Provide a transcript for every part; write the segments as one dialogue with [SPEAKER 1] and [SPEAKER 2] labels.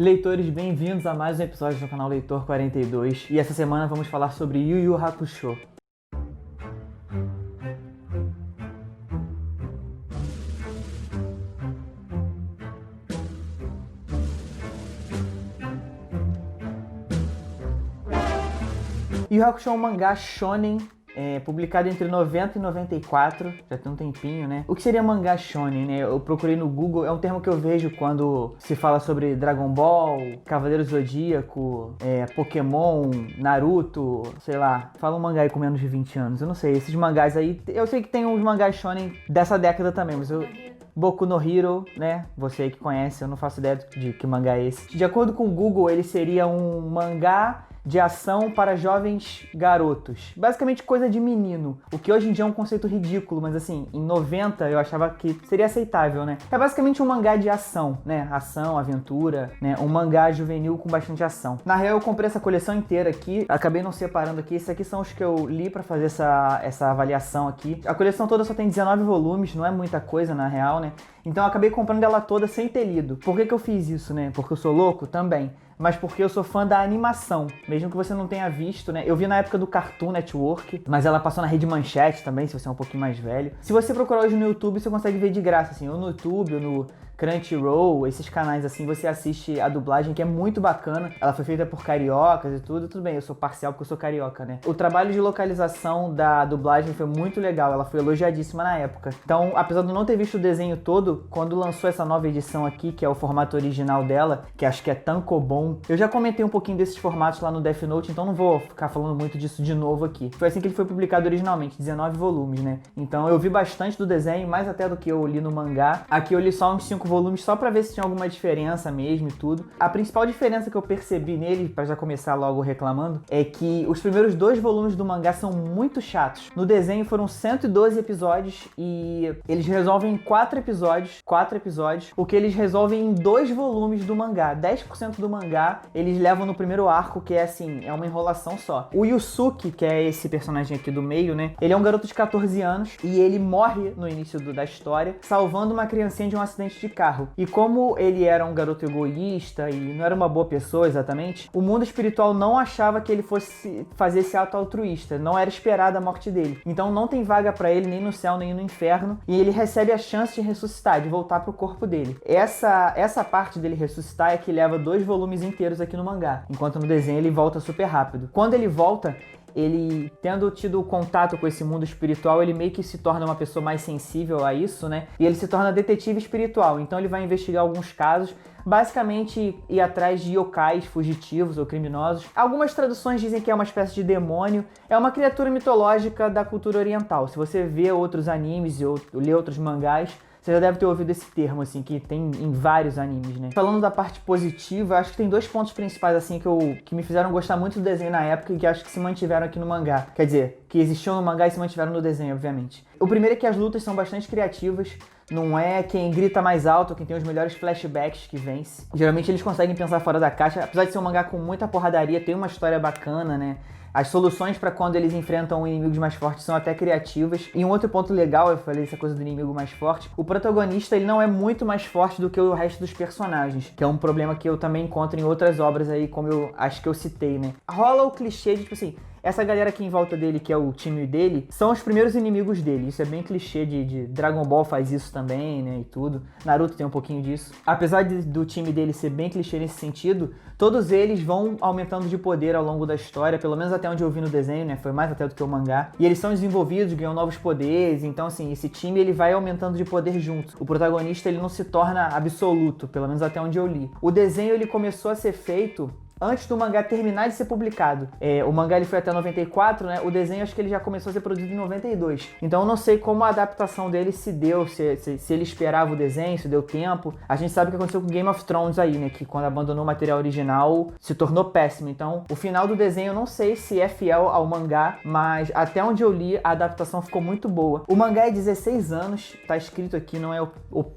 [SPEAKER 1] Leitores, bem-vindos a mais um episódio do canal Leitor 42 e essa semana vamos falar sobre Yu Yu Hakusho. Yu Yu Hakusho é um mangá shonen publicado entre 90 e 94, já tem um tempinho, né? O que seria mangá shonen, né? Eu procurei no Google, é um termo que eu vejo quando se fala sobre Dragon Ball, Cavaleiro Zodíaco, Pokémon, Naruto, sei lá. Fala um mangá aí com menos de 20 anos, eu não sei. Esses mangás aí, eu sei que tem uns mangás shonen dessa década também, mas eu... Boku no Hero, né? Você aí que conhece, eu não faço ideia de que mangá é esse. De acordo com o Google, ele seria um mangá de ação para jovens garotos. Basicamente coisa de menino. O que hoje em dia é um conceito ridículo, mas assim, em 90 eu achava que seria aceitável, né? É basicamente um mangá de ação, né? Ação, aventura, né? Um mangá juvenil com bastante ação. Na real, eu comprei essa coleção inteira aqui, acabei não separando aqui. Esses aqui são os que eu li pra fazer essa avaliação aqui. A coleção toda só tem 19 volumes, não é muita coisa na real, né? Então eu acabei comprando ela toda sem ter lido. Por que eu fiz isso, né? Porque eu sou louco? Também. Mas porque eu sou fã da animação, mesmo que você não tenha visto, né? Eu vi na época do Cartoon Network, mas ela passou na Rede Manchete também, se você é um pouquinho mais velho. Se você procurar hoje no YouTube, você consegue ver de graça, assim, ou no YouTube, ou no Crunchyroll, esses canais assim, você assiste a dublagem, que é muito bacana. Ela foi feita por cariocas e tudo bem, eu sou parcial porque eu sou carioca, né? O trabalho de localização da dublagem foi muito legal, ela foi elogiadíssima na época. Então, apesar de eu não ter visto o desenho todo, quando lançou essa nova edição aqui, que é o formato original dela, que acho que é tankobon, eu já comentei um pouquinho desses formatos lá no Death Note, então não vou ficar falando muito disso de novo aqui. Foi assim que ele foi publicado originalmente, 19 volumes, né? Então eu vi bastante do desenho, mais até do que eu li no mangá. Aqui eu li só uns 5 volumes só pra ver se tinha alguma diferença mesmo e tudo. A principal diferença que eu percebi nele, pra já começar logo reclamando, é que os primeiros 2 volumes do mangá são muito chatos. No desenho foram 112 episódios e eles resolvem em 4 episódios, o que eles resolvem em 2 volumes do mangá. 10% do mangá eles levam no primeiro arco, que é assim, é uma enrolação só. O Yusuke, que é esse personagem aqui do meio, né? Ele é um garoto de 14 anos e ele morre no início da história, salvando uma criancinha de um acidente de carro. E como ele era um garoto egoísta e não era uma boa pessoa exatamente, o mundo espiritual não achava que ele fosse fazer esse ato altruísta, não era esperada a morte dele. Então não tem vaga pra ele nem no céu nem no inferno, e ele recebe a chance de ressuscitar, de voltar pro corpo dele. Essa parte dele ressuscitar é que leva 2 volumes inteiros aqui no mangá, enquanto no desenho ele volta super rápido. Quando ele volta, ele, tendo tido contato com esse mundo espiritual, ele meio que se torna uma pessoa mais sensível a isso, né? E ele se torna detetive espiritual, então ele vai investigar alguns casos, basicamente ir atrás de yokais fugitivos ou criminosos. Algumas traduções dizem que é uma espécie de demônio, é uma criatura mitológica da cultura oriental. Se você vê outros animes ou lê outros mangás, você já deve ter ouvido esse termo, assim, que tem em vários animes, né? Falando da parte positiva, acho que tem 2 pontos principais, assim, que me fizeram gostar muito do desenho na época e que acho que se mantiveram aqui no mangá. Quer dizer, que existiam no mangá e se mantiveram no desenho, obviamente. O primeiro é que as lutas são bastante criativas. Não é quem grita mais alto, quem tem os melhores flashbacks que vence. Geralmente eles conseguem pensar fora da caixa. Apesar de ser um mangá com muita porradaria, tem uma história bacana, né? As soluções para quando eles enfrentam inimigos mais fortes são até criativas. E um outro ponto legal, eu falei essa coisa do inimigo mais forte, o protagonista ele não é muito mais forte do que o resto dos personagens, que é um problema que eu também encontro em outras obras aí, como eu acho que eu citei, né? Rola o clichê de, tipo assim, essa galera aqui em volta dele, que é o time dele, são os primeiros inimigos dele. Isso é bem clichê de Dragon Ball faz isso também, né, e tudo. Naruto tem um pouquinho disso. Apesar do time dele ser bem clichê nesse sentido, todos eles vão aumentando de poder ao longo da história, pelo menos até onde eu vi no desenho, né, foi mais até do que o mangá. E eles são desenvolvidos, ganham novos poderes, então assim, esse time ele vai aumentando de poder junto. O protagonista ele não se torna absoluto, pelo menos até onde eu li. O desenho ele começou a ser feito antes do mangá terminar de ser publicado. O mangá ele foi até 94, né? O desenho acho que ele já começou a ser produzido em 92. Então eu não sei como a adaptação dele se deu, se ele esperava o desenho, se deu tempo. A gente sabe o que aconteceu com Game of Thrones aí, né? Que quando abandonou o material original se tornou péssimo. Então o final do desenho eu não sei se é fiel ao mangá, mas até onde eu li a adaptação ficou muito boa. O mangá é 16 anos, tá escrito aqui, não é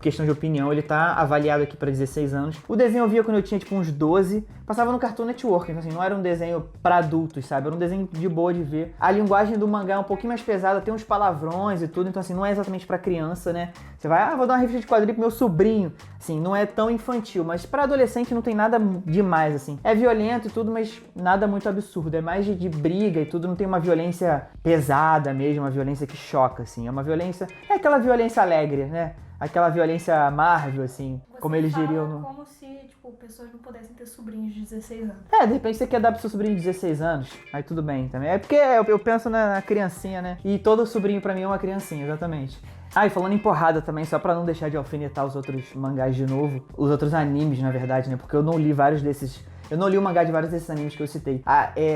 [SPEAKER 1] questão de opinião, ele tá avaliado aqui pra 16 anos. O desenho eu via quando eu tinha tipo uns 12, Passava no Cartoon Network, então assim, não era um desenho pra adultos, sabe? Era um desenho de boa de ver. A linguagem do mangá é um pouquinho mais pesada, tem uns palavrões e tudo, então assim, não é exatamente pra criança, né? Você vai, vou dar uma revista de quadrinho pro meu sobrinho. Assim, não é tão infantil, mas pra adolescente não tem nada demais, assim. É violento e tudo, mas nada muito absurdo. É mais de briga e tudo, não tem uma violência pesada mesmo, uma violência que choca, assim. É uma violência, é aquela violência alegre, né? Aquela violência Marvel, assim, como eles diriam no...
[SPEAKER 2] Como se, tipo, pessoas não pudessem ter sobrinhos de 16 anos.
[SPEAKER 1] É, de repente você quer dar pro seu sobrinho de 16 anos, aí tudo bem também. É porque eu penso na criancinha, né? E todo sobrinho pra mim é uma criancinha, exatamente. Ah, e falando em porrada também, só pra não deixar de alfinetar os outros mangás de novo, os outros animes, na verdade, né? Porque eu não li vários desses... Eu não li o mangá de vários desses animes que eu citei.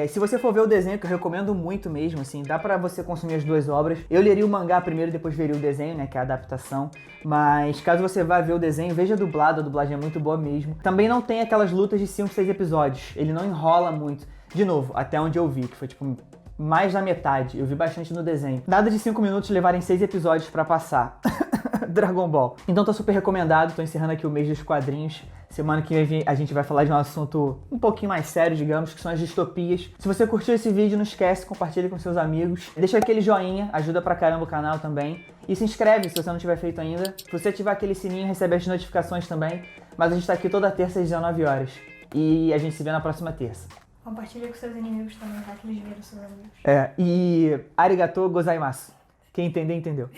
[SPEAKER 1] Se você for ver o desenho, que eu recomendo muito mesmo, assim, dá pra você consumir as duas obras. Eu leria o mangá primeiro, depois veria o desenho, né, que é a adaptação. Mas caso você vá ver o desenho, veja dublado, a dublagem é muito boa mesmo. Também não tem aquelas lutas de 5, 6 episódios. Ele não enrola muito. De novo, até onde eu vi, que foi tipo mais da metade. Eu vi bastante no desenho. Nada de 5 minutos levarem 6 episódios pra passar. Dragon Ball. Então tá super recomendado, tô encerrando aqui o mês dos quadrinhos. Semana que vem a gente vai falar de um assunto um pouquinho mais sério, digamos, que são as distopias. Se você curtiu esse vídeo, não esquece, compartilha com seus amigos. Deixa aquele joinha, ajuda pra caramba o canal também. E se inscreve se você não tiver feito ainda. Se você ativar aquele sininho, recebe as notificações também. Mas a gente tá aqui toda terça às 19 horas. E a gente se vê na próxima terça.
[SPEAKER 2] Compartilha com seus inimigos também, tá? Que eles viram seus amigos.
[SPEAKER 1] E arigatou gozaimasu. Quem entender, entendeu.